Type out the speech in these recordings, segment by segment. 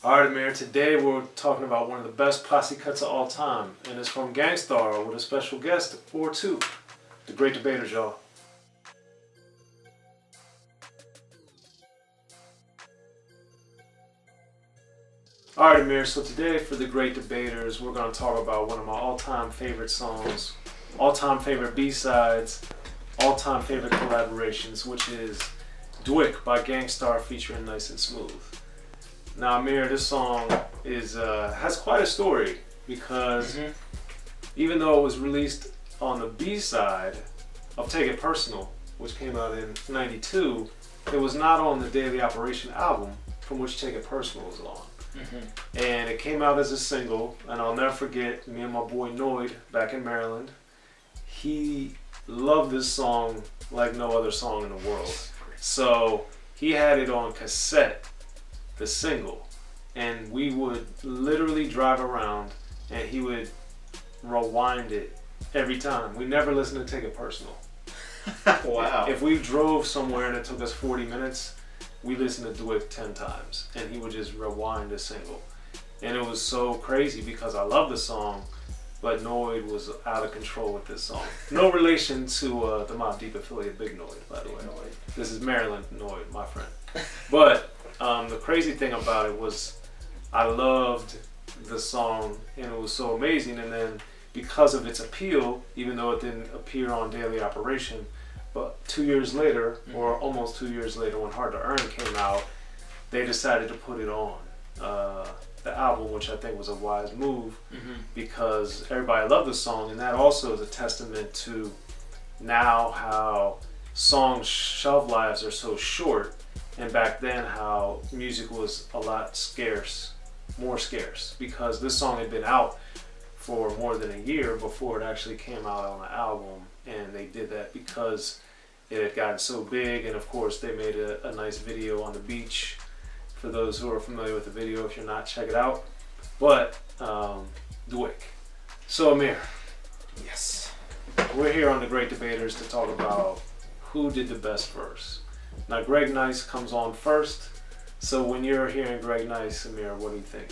Alright, Amir, today we're talking about one of the best posse cuts of all time, and it's from Gang Starr with a special guest or two, the Great Debaters, y'all. Alright, Amir, so today for the Great Debaters, we're going to talk about one of my all-time favorite songs, all-time favorite B-sides, all-time favorite collaborations, which is DWYCK by Gang Starr featuring Nice and Smooth. Now, Amir, this song has quite a story because even though it was released on the B-side of Take It Personal, which came out in '92, it was not on the Daily Operation album from which Take It Personal was on. And it came out as a single, and I'll never forget, me and my boy Noid back in Maryland, he loved this song like no other song in the world. So he had it on cassette, the single, and we would literally drive around and he would rewind it every time. We never listened to Take It Personal. Wow. If we drove somewhere and it took us 40 minutes, we listened to DWYCK 10 times and he would just rewind the single. And it was so crazy because I love the song, but Noid was out of control with this song. No relation to the Mobb Deep affiliate Big Noid, by the way. This is Maryland Noid, my friend. But the crazy thing about it was I loved the song and it was so amazing, and then because of its appeal, even though it didn't appear on Daily Operation, but 2 years later, or almost 2 years later when Hard to Earn came out, they decided to put it on the album, which I think was a wise move because everybody loved the song, and that also is a testament to now how songs' shelf lives are so short, and back then how music was a lot scarce, more scarce, because this song had been out for more than a year before it actually came out on the album, and they did that because it had gotten so big. And of course they made a nice video on the beach. For those who are familiar with the video, if you're not, check it out. But DWYCK. So Amir, Yes. we're here on the Great Debaters to talk about who did the best verse. Now Greg Nice comes on first, so when you're hearing Greg Nice, Amir, what do you think?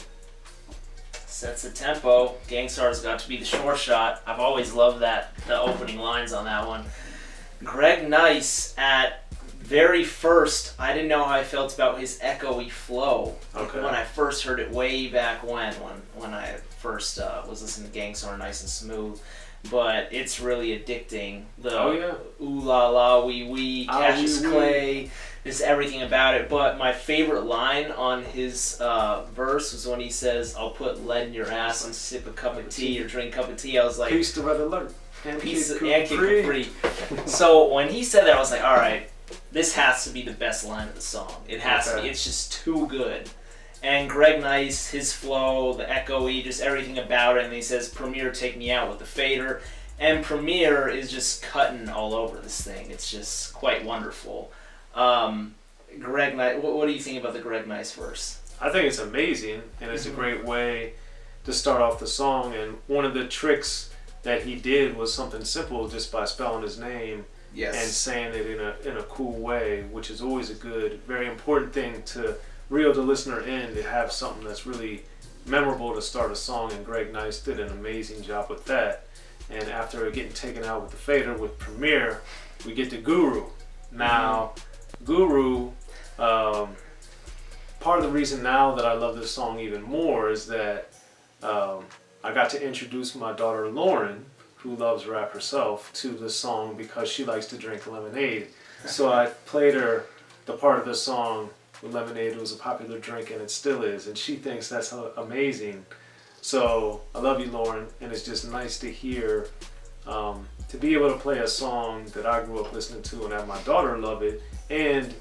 Sets the tempo. Gang Starr's got to be the short shot. I've always loved the opening lines on that one. Greg Nice at very first, I didn't know how I felt about his echoey flow. Okay. When I first heard it way back when I first was listening to Gang Starr Nice and Smooth. But it's really addicting. The ooh la la wee wee, Cassius Clay, just everything about it. But my favorite line on his verse was when he says, "I'll put lead in your ass and sip a cup of tea or drink a cup of tea." I was like, Peace to Red Alert. "Peace and Capri." So when he said that, I was like, all right, this has to be the best line of the song. It has to be. It's just too good. And Greg Nice, his flow, the echoey, just everything about it. And he says, "Premier, take me out with the fader." And Premier is just cutting all over this thing. It's just quite wonderful. Greg Nice, what do you think about the Greg Nice verse? I think it's amazing, and it's a great way to start off the song. And one of the tricks that he did was something simple, just by spelling his name and saying it in a cool way, which is always a good, very important thing to reel the listener in, to have something that's really memorable to start a song, and Greg Nice did an amazing job with that. And after getting taken out with the fader with Premier, we get to Guru. Now, Guru, part of the reason now that I love this song even more is that I got to introduce my daughter Lauren, who loves rap herself, to this song because she likes to drink lemonade. So I played her the part of the song with lemonade. It was a popular drink, and it still is, and she thinks that's amazing. So I love you, Lauren, and it's just nice to hear, to be able to play a song that I grew up listening to and have my daughter love it. And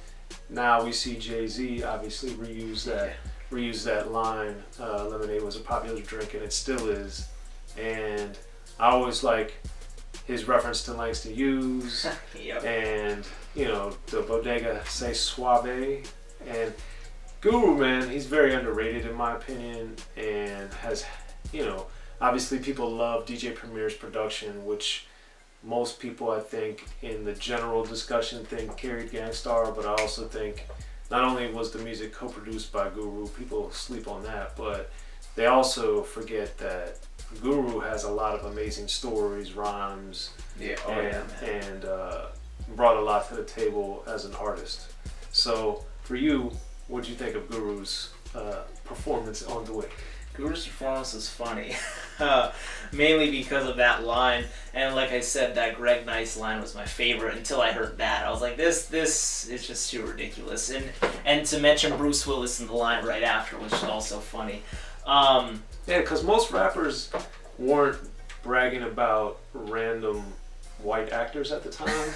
now we see Jay-Z obviously reuse that line. Lemonade was a popular drink, and it still is. And I always like his reference to Langston Hughes and, you know, the Bodega Say Suave. And Guru, man, he's very underrated in my opinion, and has, you know, obviously people love DJ Premier's production, which most people, I think, in the general discussion think carried Gang Starr, but I also think not only was the music co-produced by Guru, people sleep on that, but they also forget that Guru has a lot of amazing stories, rhymes, and brought a lot to the table as an artist. So for you, what'd you think of Guru's performance on DWYCK? Guru's performance was funny, mainly because of that line, and like I said, that Greg Nice line was my favorite until I heard that. I was like, this is just too ridiculous. And to mention Bruce Willis in the line right after, which is also funny. Yeah, because most rappers weren't bragging about random white actors at the time.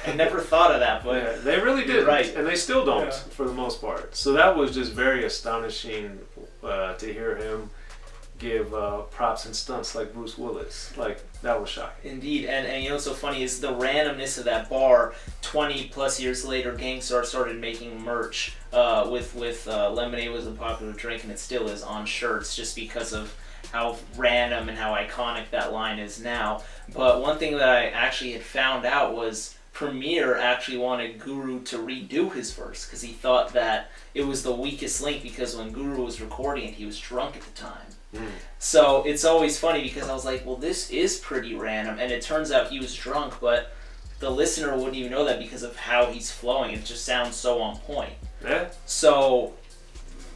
I never thought of that, but yeah, they really did, right, and they still don't for the most part. So that was just very astonishing to hear him give props and stunts like Bruce Willis. Like, that was shocking. Indeed, and you know what's so funny is the randomness of that bar. 20 plus years later, Gang Starr started making merch with lemonade was a popular drink, and it still is, on shirts, just because of how random and how iconic that line is now. But one thing that I actually had found out was Premier actually wanted Guru to redo his verse because he thought that it was the weakest link, because when Guru was recording it, he was drunk at the time. So it's always funny because I was like, well, this is pretty random, and it turns out he was drunk, but the listener wouldn't even know that because of how he's flowing. It just sounds so on point. Yeah. So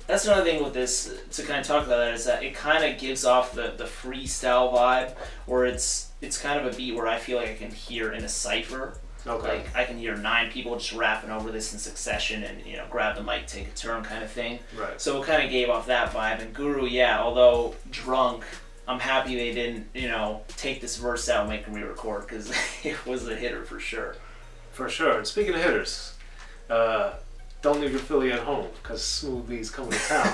that's another thing with this, to kind of talk about that, is that it kind of gives off the freestyle vibe, where it's kind of a beat where I feel like I can hear in a cypher. Okay. Like, I can hear 9 people just rapping over this in succession and, you know, grab the mic, take a turn kind of thing. Right. So it kind of gave off that vibe. And Guru, yeah, although drunk, I'm happy they didn't, you know, take this verse out and make him re-record, because it was a hitter for sure. For sure. And speaking of hitters, don't leave your Philly at home, because Smooth B's coming to town.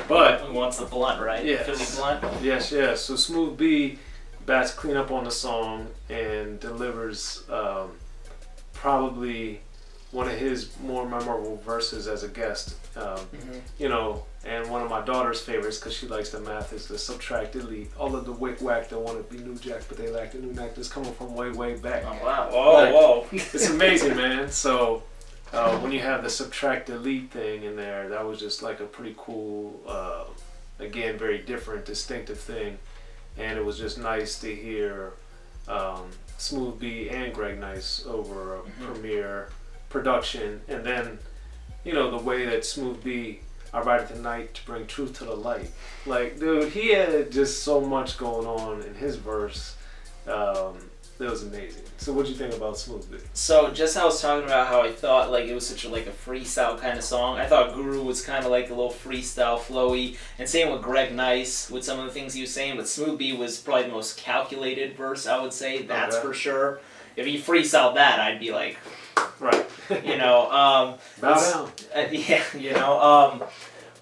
But Who wants the blunt, right? Yes. Philly blunt? Yes. So Smooth B bats clean up on the song and delivers probably one of his more memorable verses as a guest. You know, and one of my daughter's favorites, because she likes the math, is the subtract delete. All of the wick-wack that want to be new jack, but they lack the new knack, that's coming from way, way back. Oh, wow. Whoa. It's amazing, man. So when you have the subtract delete thing in there, that was just like a pretty cool, again, very different, distinctive thing. And it was just nice to hear Smooth B and Greg Nice over a Premier production. And then, you know, the way that Smooth B, I write it tonight to bring truth to the light. Like, dude, he had just so much going on in his verse. That was amazing. So what'd you think about Smooth B? So just how I was talking about how I thought like it was such a freestyle kind of song, I thought Guru was kind of like a little freestyle flowy, and same with Greg Nice with some of the things he was saying, but Smooth B was probably the most calculated verse, I would say, that's for sure. If he freestyled that, I'd be like, right. You know, bow down. Yeah, you know,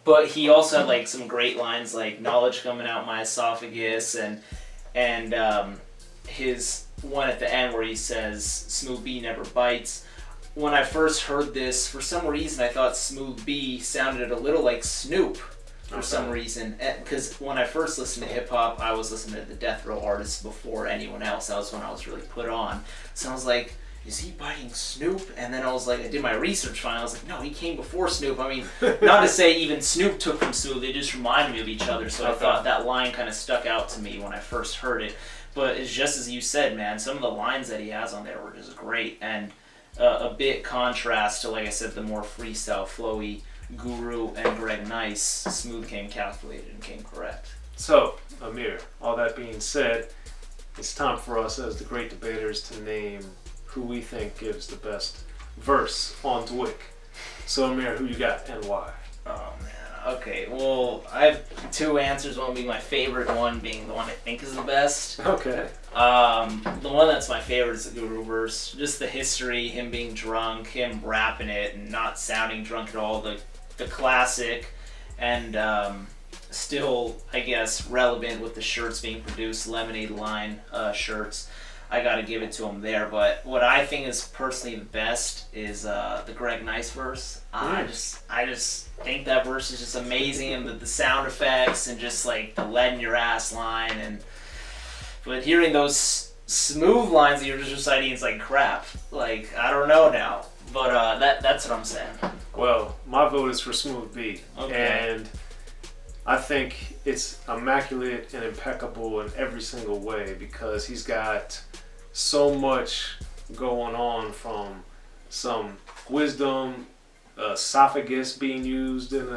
but he also had like some great lines like knowledge coming out my esophagus, and his one at the end where he says Smooth B never bites. When I first heard this, for some reason I thought Smooth B sounded a little like Snoop for some reason, because when I first listened to hip hop, I was listening to the death row artists before anyone else. That was when I was really put on. So I was like, is he biting Snoop? And then I was like, I did my research finally. I was like, no, he came before Snoop. I mean, not to say even Snoop took from Smooth, they just reminded me of each other. So I thought that line kind of stuck out to me when I first heard it. But it's just as you said, man, some of the lines that he has on there were just great. And a bit contrast to, like I said, the more freestyle, flowy Guru and Greg Nice. Smooth came calculated and came correct. So, Amir, all that being said, it's time for us as the great debaters to name who we think gives the best verse on DWYCK. So, Amir, who you got and why? Oh, man. Okay, well, I have 2 answers. One being my favorite, one being the one I think is the best. Okay. The one that's my favorite is the Guru verse. Just the history, him being drunk, him rapping it and not sounding drunk at all. The classic, and still, I guess, relevant with the shirts being produced, Lemonade line shirts. I gotta give it to him there. But what I think is personally the best is the Greg Nice verse. I just think that verse is just amazing, and the sound effects and just like the lead in your ass line. But hearing those smooth lines that you're just reciting, it's like crap. Like, I don't know now, but that's what I'm saying. Well, my vote is for Smooth B. Okay. And I think it's immaculate and impeccable in every single way because he's got so much going on, from some wisdom, esophagus being used in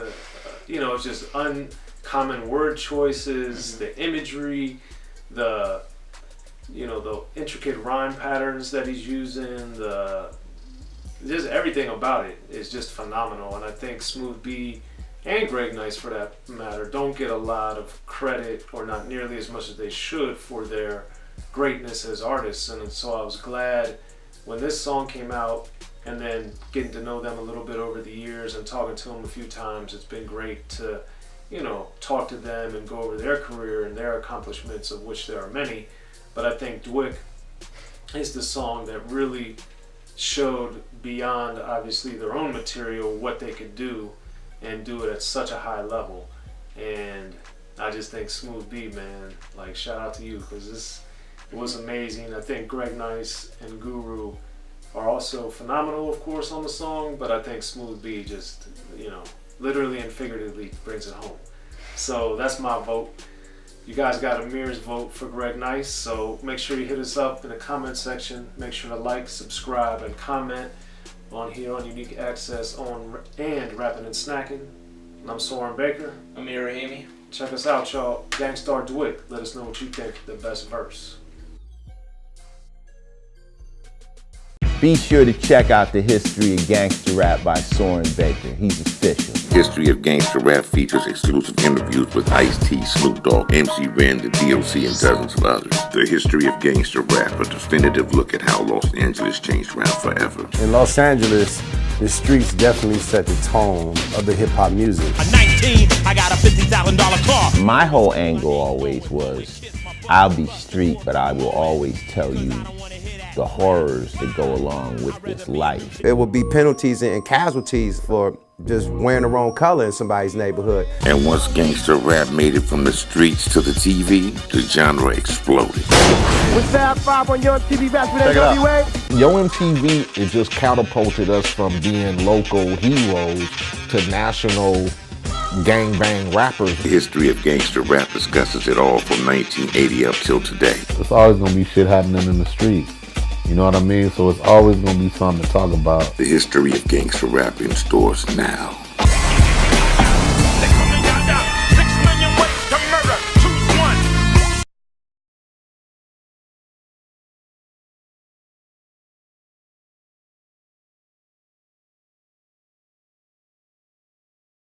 it's just uncommon word choices, the imagery, the intricate rhyme patterns that he's using, just everything about it is just phenomenal. And I think Smooth B and Greg Nice, for that matter, don't get a lot of credit, or not nearly as much as they should, for their greatness as artists. And so I was glad when this song came out, and then getting to know them a little bit over the years and talking to them a few times. It's been great to, talk to them and go over their career and their accomplishments, of which there are many. But I think DWYCK is the song that really showed, beyond obviously their own material, what they could do, and do it at such a high level. And I just think Smooth B, man, like, shout out to you, because it was amazing. I think Greg Nice and Guru are also phenomenal, of course, on the song, but I think Smooth B just, literally and figuratively brings it home. So that's my vote. You guys got Amir's vote for Greg Nice, so make sure you hit us up in the comment section. Make sure to like, subscribe, and comment on here on Unique Access and Rappin And Snackin. And I'm Soren Baker. Amir Rahimi. Check us out, y'all. Gang Starr DWYCK. Let us know what you think the best verse. Be sure to check out the history of gangster rap by Soren Baker. He's official. History of Gangster Rap features exclusive interviews with Ice-T, Snoop Dogg, MC Ren, the DOC, and dozens of others. The History of Gangster Rap, a definitive look at how Los Angeles changed rap forever. In Los Angeles, the streets definitely set the tone of the hip-hop music. At 19, I got a $50,000 car. My whole angle always was, I'll be street, but I will always tell you the horrors that go along with this life. There will be penalties and casualties for just wearing the wrong color in somebody's neighborhood. And once gangster rap made it from the streets to the TV, the genre exploded. With Fab 5 on Yo MTV Raps with DWYCK. Yo MTV, it just catapulted us from being local heroes to national gangbang rappers. The History of Gangster Rap discusses it all from 1980 up till today. There's always gonna be shit happening in the streets. You know what I mean? So it's always gonna be something to talk about. The History of Gangster Rap in stores now.